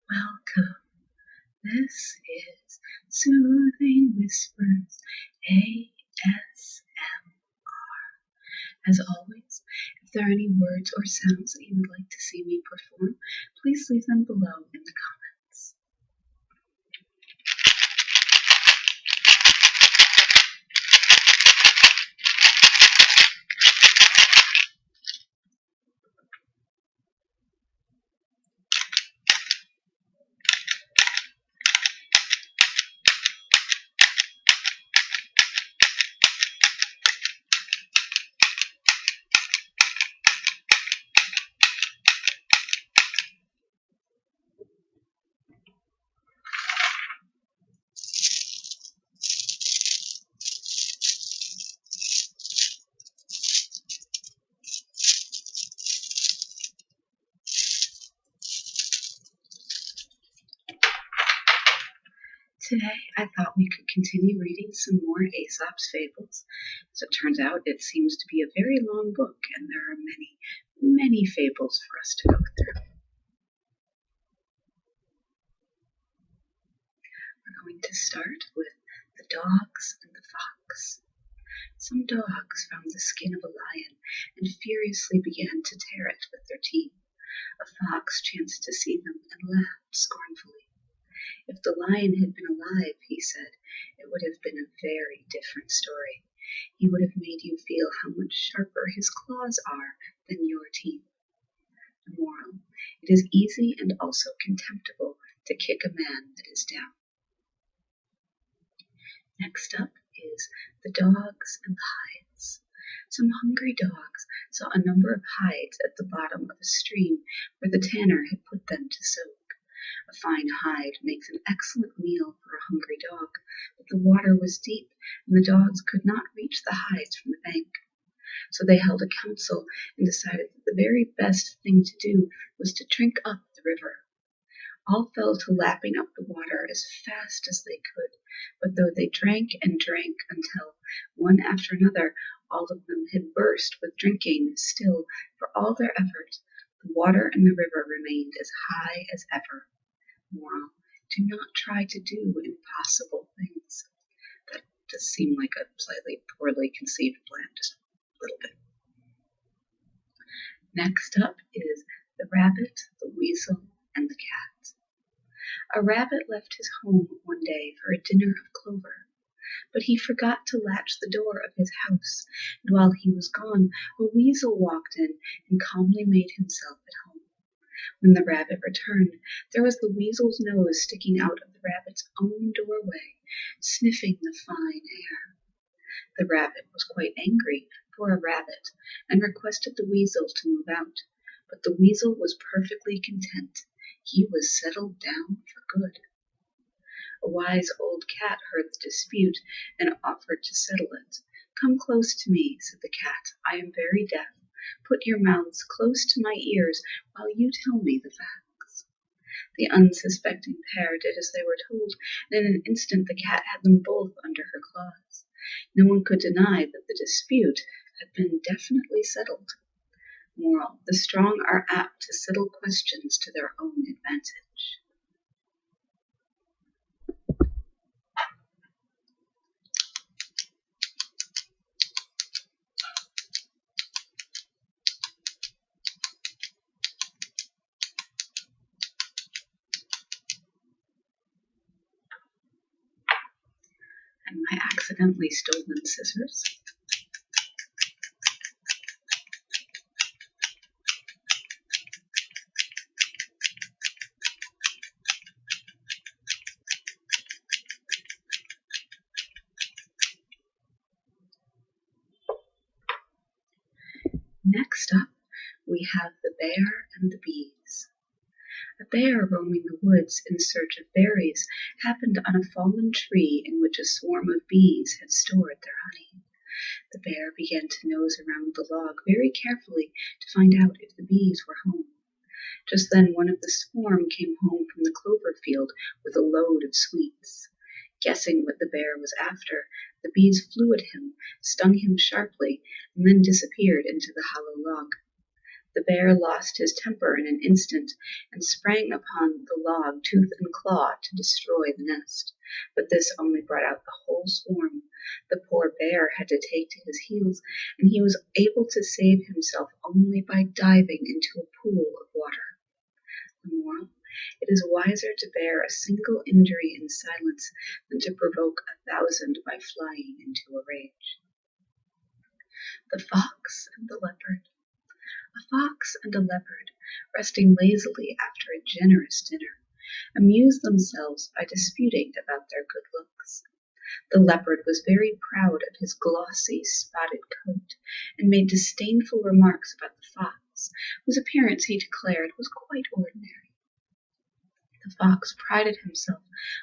Welcome. This is Soothing Whispers ASM. As always, if there are any words or sounds that you would like to see me perform, please leave them below in the comments. Today, I thought we could continue reading some more Aesop's Fables. As it turns out, it seems to be a very long book, and there are many, many fables for us to go through. We're going to start with the dogs and the fox. Some dogs found the skin of a lion and furiously began to tear it with their teeth. A fox chanced to see them and laughed scornfully. If the lion had been alive, he said, it would have been a very different story. He would have made you feel how much sharper his claws are than your teeth. The moral: it is easy and also contemptible to kick a man that is down. Next up is the dogs and the hides. Some hungry dogs saw a number of hides at the bottom of a stream where the tanner had put them to soak. A fine hide makes an excellent meal for a hungry dog, but the water was deep, and the dogs could not reach the hides from the bank. So they held a council and decided that the very best thing to do was to drink up the river. All fell to lapping up the water as fast as they could, but though they drank and drank until, one after another, all of them had burst with drinking, still, for all their effort, the water in the river remained as high as ever. Moral: do not try to do impossible things. That does seem like a slightly poorly conceived plan, just a little bit. Next up is the rabbit, the weasel, and the cat. A rabbit left his home one day for a dinner of clover, but he forgot to latch the door of his house, and while he was gone, a weasel walked in and calmly made himself at home. When the rabbit returned, there was the weasel's nose sticking out of the rabbit's own doorway, sniffing the fine air. The rabbit was quite angry, for a rabbit, and requested the weasel to move out, but the weasel was perfectly content. He was settled down for good. A wise old cat heard the dispute and offered to settle it. Come close to me, said the cat. I am very deaf. Put your mouths close to my ears while you tell me the facts. The unsuspecting pair did as they were told, and in an instant the cat had them both under her claws. No one could deny that the dispute had been definitely settled. Moral: the strong are apt to settle questions to their own advantage. And my accidentally stolen scissors. Next up, we have the bear and the bees. A bear roaming the woods in search of berries happened on a fallen tree in which a swarm of bees had stored their honey. The bear began to nose around the log very carefully to find out if the bees were home. Just then one of the swarm came home from the clover field with a load of sweets. Guessing what the bear was after, the bees flew at him, stung him sharply, and then disappeared into the hollow log. The bear lost his temper in an instant, and sprang upon the log tooth and claw to destroy the nest. But this only brought out the whole swarm. The poor bear had to take to his heels, and he was able to save himself only by diving into a pool of water. The moral: it is wiser to bear a single injury in silence than to provoke 1,000 by flying into a rage. The Fox and the Leopard. A fox and a leopard, resting lazily after a generous dinner, amused themselves by disputing about their good looks. The leopard was very proud of his glossy, spotted coat, and made disdainful remarks about the fox, whose appearance he declared was quite ordinary. The fox prided himself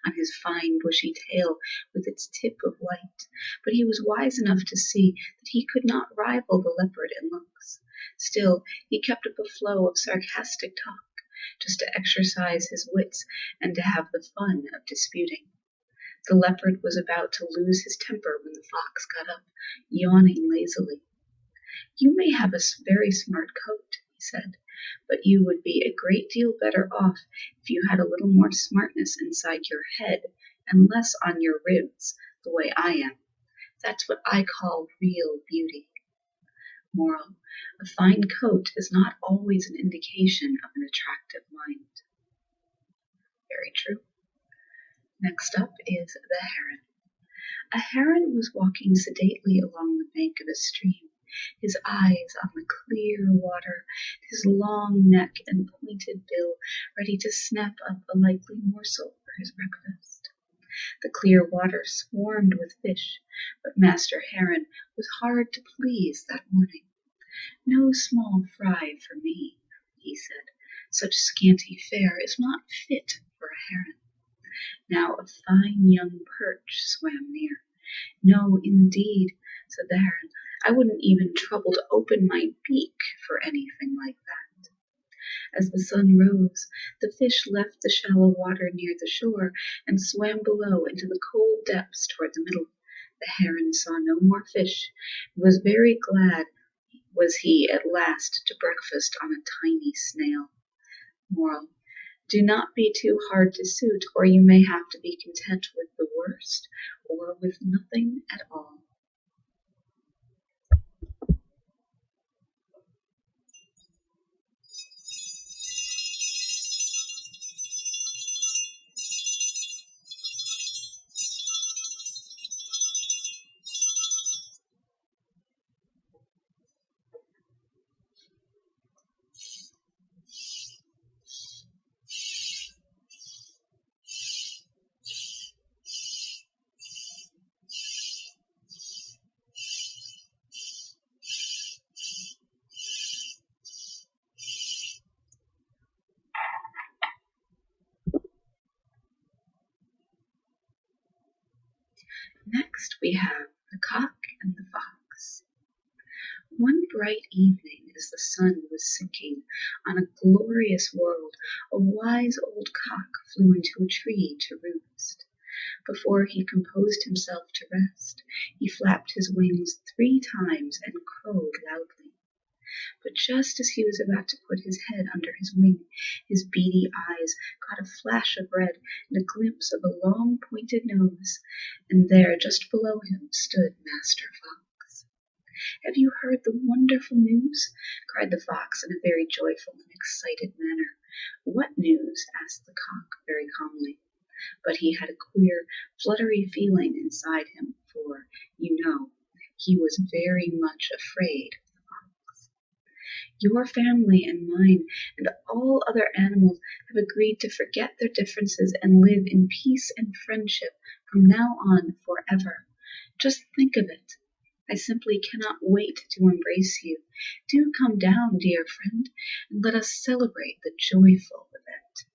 on his fine bushy tail with its tip of white, but he was wise enough to see that he could not rival the leopard in looks. Still, he kept up a flow of sarcastic talk, just to exercise his wits and to have the fun of disputing. The leopard was about to lose his temper when the fox got up, yawning lazily. "You may have a very smart coat," he said, "but you would be a great deal better off if you had a little more smartness inside your head and less on your ribs, the way I am. That's what I call real beauty." Moral: a fine coat is not always an indication of an attractive mind. Very true. Next up is the heron. A heron was walking sedately along the bank of a stream, his eyes on the clear water, his long neck and pointed bill ready to snap up a likely morsel for his breakfast. The clear water swarmed with fish, but Master Heron was hard to please that morning. "No small fry for me," he said. "Such scanty fare is not fit for a heron." Now a fine young perch swam near. "No, indeed," said the heron. "I wouldn't even trouble to open my beak for anything like that." As the sun rose, the fish left the shallow water near the shore and swam below into the cold depths toward the middle. The heron saw no more fish, and was very glad was he at last to breakfast on a tiny snail. Moral: do not be too hard to suit, or you may have to be content with the worst, or with nothing at all. Next we have the cock and the fox. One bright evening, as the sun was sinking on a glorious world, a wise old cock flew into a tree to roost. Before he composed himself to rest, he flapped his wings 3 times and crowed loudly. But just as he was about to put his head under his wing, his beady eyes caught a flash of red and a glimpse of a long pointed nose, and there just below him stood Master Fox. "Have you heard the wonderful news?" cried the fox in a very joyful and excited manner. "What news?" asked the cock very calmly. But he had a queer, fluttery feeling inside him, for, he was very much afraid of the fox. "Your family and mine and all other animals have agreed to forget their differences and live in peace and friendship from now on forever. Just think of it. I simply cannot wait to embrace you. Do come down, dear friend, and let us celebrate the joyful event."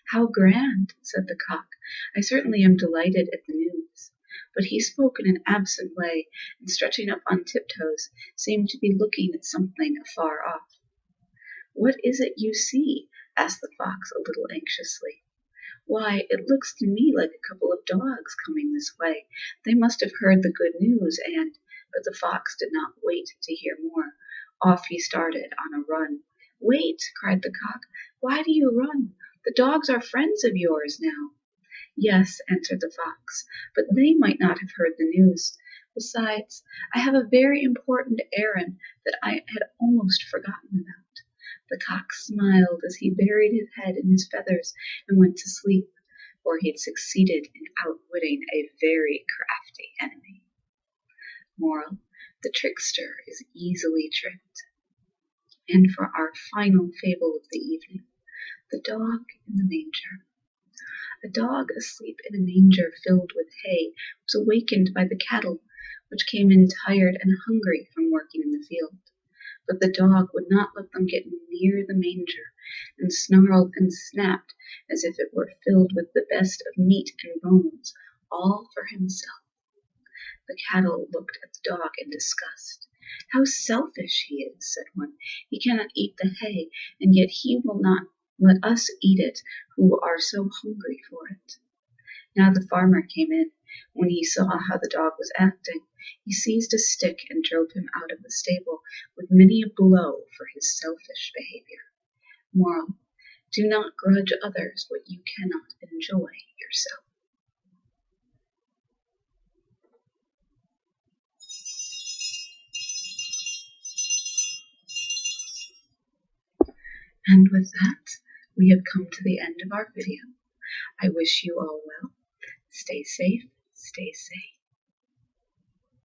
"How grand!" said the cock. "I certainly am delighted at the news." But he spoke in an absent way, and stretching up on tiptoes, seemed to be looking at something afar off. "What is it you see?" asked the fox a little anxiously. "Why, it looks to me like a couple of dogs coming this way. They must have heard the good news, and—" But the fox did not wait to hear more, Off he started on a run. "Wait!" cried the cock. "Why do you run? The dogs are friends of yours now." "Yes," answered the fox, "but they might not have heard the news. Besides, I have a very important errand that I had almost forgotten about." The cock smiled as he buried his head in his feathers and went to sleep, for he had succeeded in outwitting a very crafty enemy. Moral: the trickster is easily tricked. And for our final fable of the evening, the dog in the manger. A dog asleep in a manger filled with hay was awakened by the cattle, which came in tired and hungry from working in the field. But the dog would not let them get near the manger, and snarled and snapped as if it were filled with the best of meat and bones, all for himself. The cattle looked at the dog in disgust. "How selfish he is," said one. "He cannot eat the hay, and yet he will not let us eat it who are so hungry for it." Now the farmer came in. When he saw how the dog was acting, he seized a stick and drove him out of the stable with many a blow for his selfish behavior. Moral: do not grudge others what you cannot enjoy yourself. And with that, we have come to the end of our video. I wish you all well. Stay safe, stay sane.